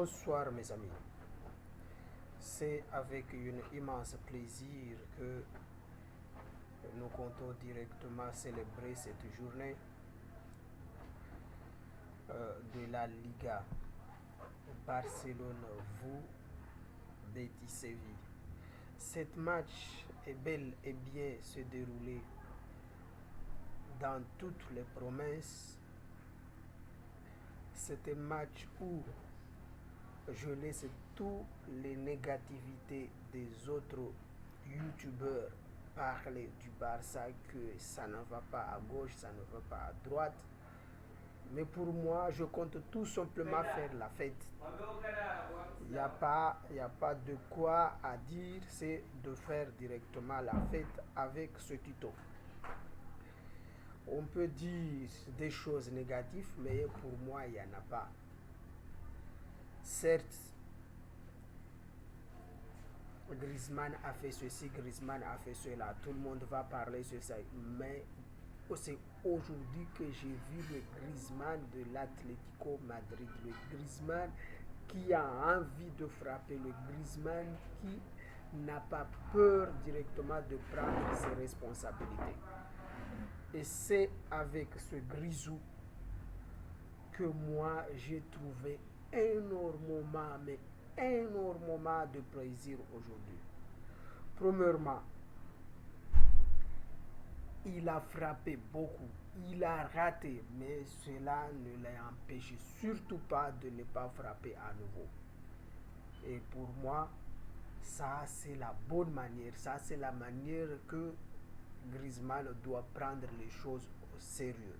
Bonsoir mes amis. C'est avec un immense plaisir que nous comptons directement célébrer cette journée de la Liga Barcelone vous Betis Séville. Cet match est bel et bien se déroulé dans toutes les promesses. C'est un match où je laisse toutes les négativités des autres youtubeurs parler du Barça, que ça ne va pas à gauche, ça ne va pas à droite. Mais pour moi, je compte tout simplement faire la fête. Il n'y a pas de quoi à dire, c'est de faire directement la fête avec ce tuto. On peut dire des choses négatives, mais pour moi, il n'y en a pas. Certes, Griezmann a fait ceci, Griezmann a fait cela, tout le monde va parler sur ça, mais c'est aujourd'hui que j'ai vu le Griezmann de l'Atlético Madrid, le Griezmann qui a envie de frapper, le Griezmann qui n'a pas peur directement de prendre ses responsabilités. Et c'est avec ce Grisou que moi j'ai trouvé énormément, mais énormément de plaisir aujourd'hui. Premièrement, il a frappé beaucoup, il a raté, mais cela ne l'a empêché surtout pas de ne pas frapper à nouveau. Et pour moi, ça c'est la bonne manière, ça c'est la manière que Griezmann doit prendre les choses au sérieux.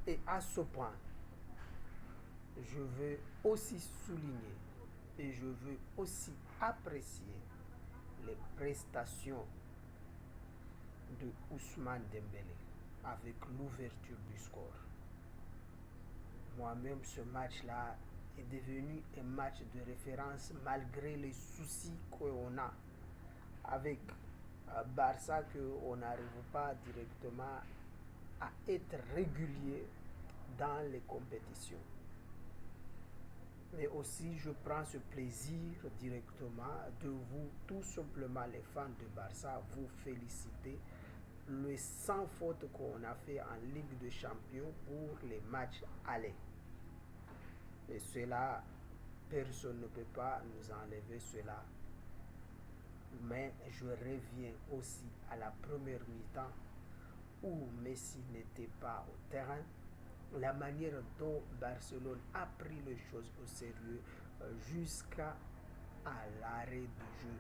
Et à ce point, je veux aussi souligner et je veux aussi apprécier les prestations de Ousmane Dembélé avec l'ouverture du score. Moi-même, ce match-là est devenu un match de référence malgré les soucis qu'on a avec Barça, qu'on n'arrive pas directement à être régulier dans les compétitions. Mais aussi, je prends ce plaisir directement de vous, tout simplement les fans de Barça, vous féliciter le sans faute qu'on a fait en Ligue des Champions pour les matchs allés. Et cela, personne ne peut pas nous enlever cela. Mais je reviens aussi à la première mi-temps où Messi n'était pas au terrain. La manière dont Barcelone a pris les choses au sérieux jusqu'à l'arrêt du jeu.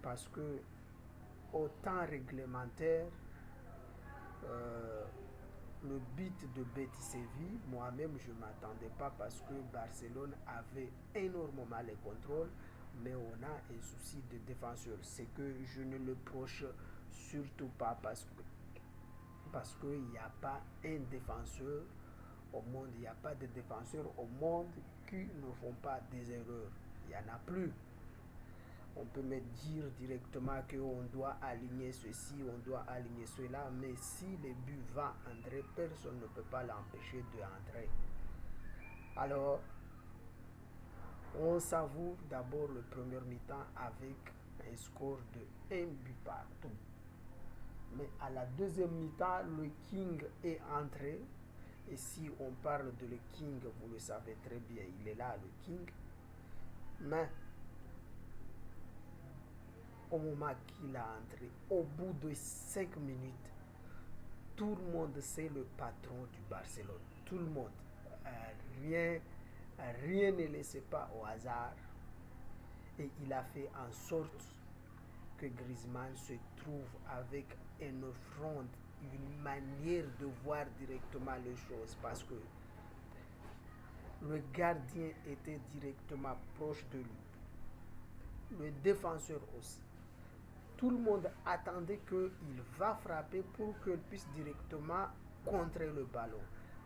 Parce que au temps réglementaire, le but de Betis Séville, moi-même je ne m'attendais pas parce que Barcelone avait énormément les contrôles, mais on a un souci de défenseur. C'est que je ne le proche surtout pas parce qu'il n'y a pas un défenseur au monde, il n'y a pas de défenseurs au monde qui ne font pas des erreurs. Il n'y en a plus. On peut me dire directement qu'on doit aligner ceci, on doit aligner cela, mais si le but va entrer, personne ne peut pas l'empêcher d'entrer. Alors, on savoure d'abord le premier mi-temps avec un score de 1 but partout. Mais à la deuxième mi-temps, le King est entré. Et si on parle de le King, vous le savez très bien, il est là, le King. Mais au moment qu'il a entré, au bout de 5 minutes, tout le monde sait le patron du Barcelone. Tout le monde. Rien, rien ne laissait pas au hasard. Et il a fait en sorte que Griezmann se trouve avec une fronde, une manière de voir directement les choses. Parce que le gardien était directement proche de lui. Le défenseur aussi. Tout le monde attendait qu'il va frapper pour qu'il puisse directement contrer le ballon.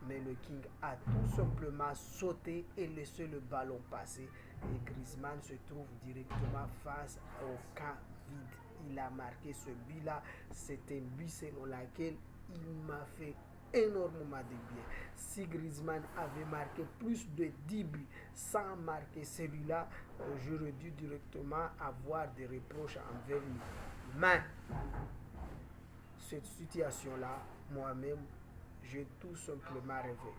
Mais le King a tout simplement sauté et laissé le ballon passer. Et Griezmann se trouve directement face au camp vide. Il a marqué ce but-là. C'est un but selon lequel il m'a fait énormément de bien. Si Griezmann avait marqué plus de 10 buts sans marquer celui-là, j'aurais dû directement avoir des reproches envers lui. Mais cette situation-là, moi-même, j'ai tout simplement rêvé.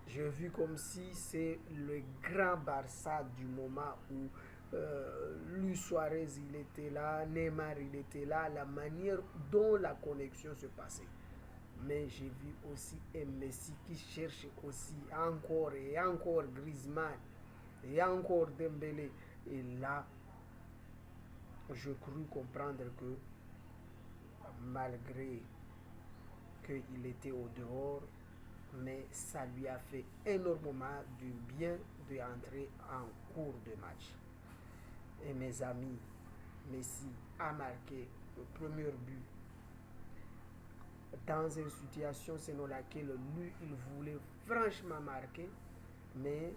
J'ai vu comme si c'est le grand Barça du moment où Luis Suarez il était là, Neymar il était là, la manière dont la connexion se passait. Mais j'ai vu aussi un Messi qui cherche aussi encore et encore Griezmann et encore Dembélé. Et là, je crus comprendre que malgré qu'il était au dehors, mais ça lui a fait énormément du bien d'entrer en cours de match. Et mes amis, Messi a marqué le premier but dans une situation selon laquelle lui, il voulait franchement marquer, mais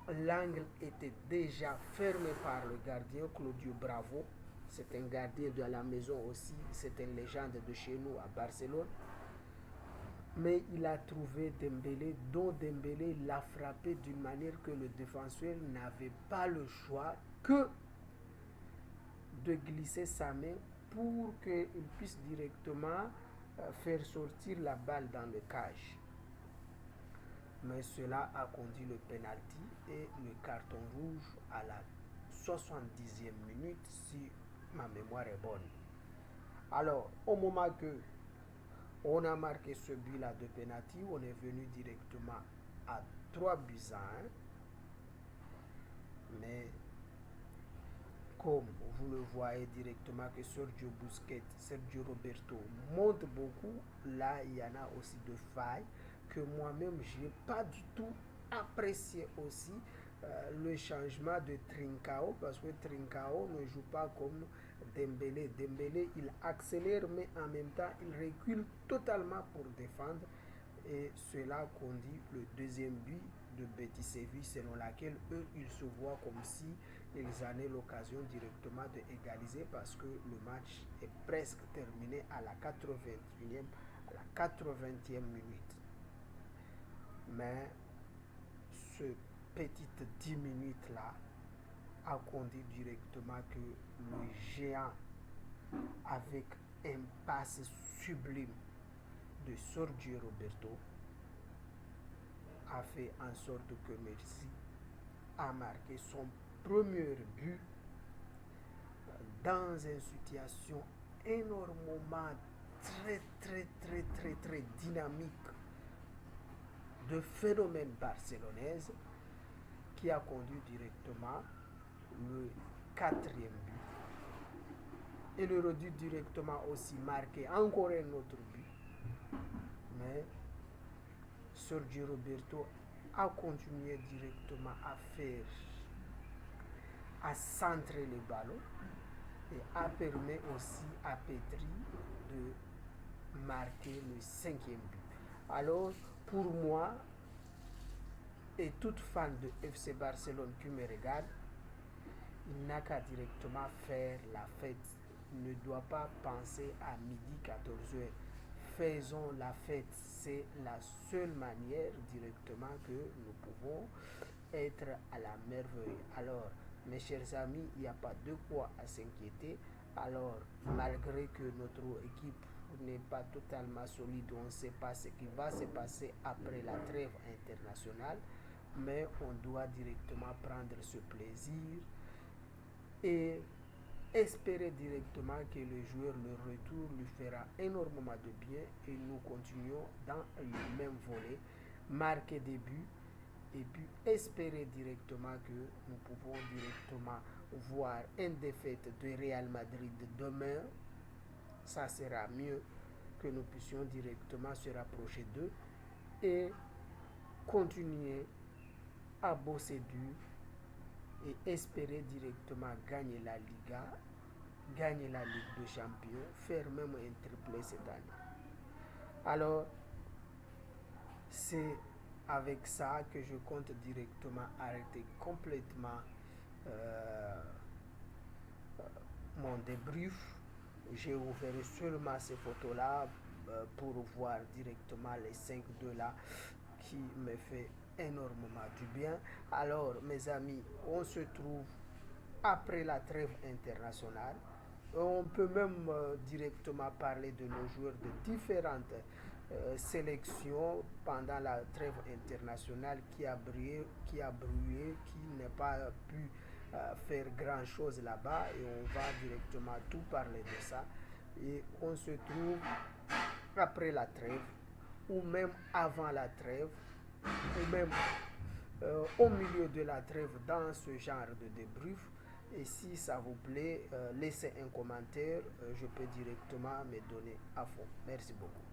l'angle était déjà fermé par le gardien Claudio Bravo. C'est un gardien de la maison aussi, c'est une légende de chez nous à Barcelone. Mais il a trouvé Dembélé, dont Dembélé l'a frappé d'une manière que le défenseur n'avait pas le choix que de glisser sa main pour qu'il puisse directement faire sortir la balle dans le cage. Mais cela a conduit le penalty et le carton rouge à la 70e minute si ma mémoire est bonne. Alors, au moment que on a marqué ce but-là de penalty, on est venu directement à 3 buts à 1. Mais comme vous le voyez directement que Sergio Busquets, Sergio Roberto monte beaucoup, là il y en a aussi de failles que moi-même je n'ai pas du tout apprécié aussi le changement de Trincao parce que Trincao ne joue pas comme Dembélé. Dembélé il accélère mais en même temps il recule totalement pour défendre et cela conduit le deuxième but de Betis Séville selon laquelle eux ils se voient comme si ils en aient l'occasion directement d'égaliser parce que le match est presque terminé à la 81e, à la 80e minute. Mais ce petite 10 minutes là a conduit directement que le géant avec un passe sublime de Sergio Roberto a fait en sorte que Messi a marqué son premier but dans une situation énormément très dynamique de phénomène barcelonaise qui a conduit directement le quatrième but. Il aurait dû directement aussi marquer encore un autre but. Mais Sergio Roberto a continué directement à centrer les ballons et a permis aussi à Pedri de marquer le cinquième but. Alors, pour moi, et toute fan de FC Barcelone qui me regarde, il n'a qu'à directement faire la fête. Il ne doit pas penser à midi 14h. Faisons la fête. C'est la seule manière directement que nous pouvons être à la merveille. Alors, mes chers amis, il n'y a pas de quoi à s'inquiéter. Alors, malgré que notre équipe n'est pas totalement solide, on ne sait pas ce qui va se passer après la trêve internationale, mais on doit directement prendre ce plaisir et espérer directement que le joueur, le retour, lui fera énormément de bien et nous continuons dans le même volet, marquer des buts et puis espérer directement que nous pouvons directement voir une défaite de Real Madrid demain. Ça sera mieux que nous puissions directement se rapprocher d'eux et continuer à bosser dur et espérer directement gagner la Liga, gagner la Ligue des Champions, faire même un triplé cette année. Alors, c'est avec ça que je compte directement arrêter complètement euh, mon débrief. J'ai ouvert seulement ces photos-là pour voir directement les 5-2 là qui me fait énormément du bien. Alors, mes amis, on se trouve après la trêve internationale. On peut même directement parler de nos joueurs de différentes sélections pendant la trêve internationale qui n'a pas pu faire grand chose là-bas et on va directement tout parler de ça. Et on se trouve après la trêve ou même avant la trêve ou même au milieu de la trêve dans ce genre de débrief. Et si ça vous plaît, laissez un commentaire, je peux directement me donner à fond. Merci beaucoup.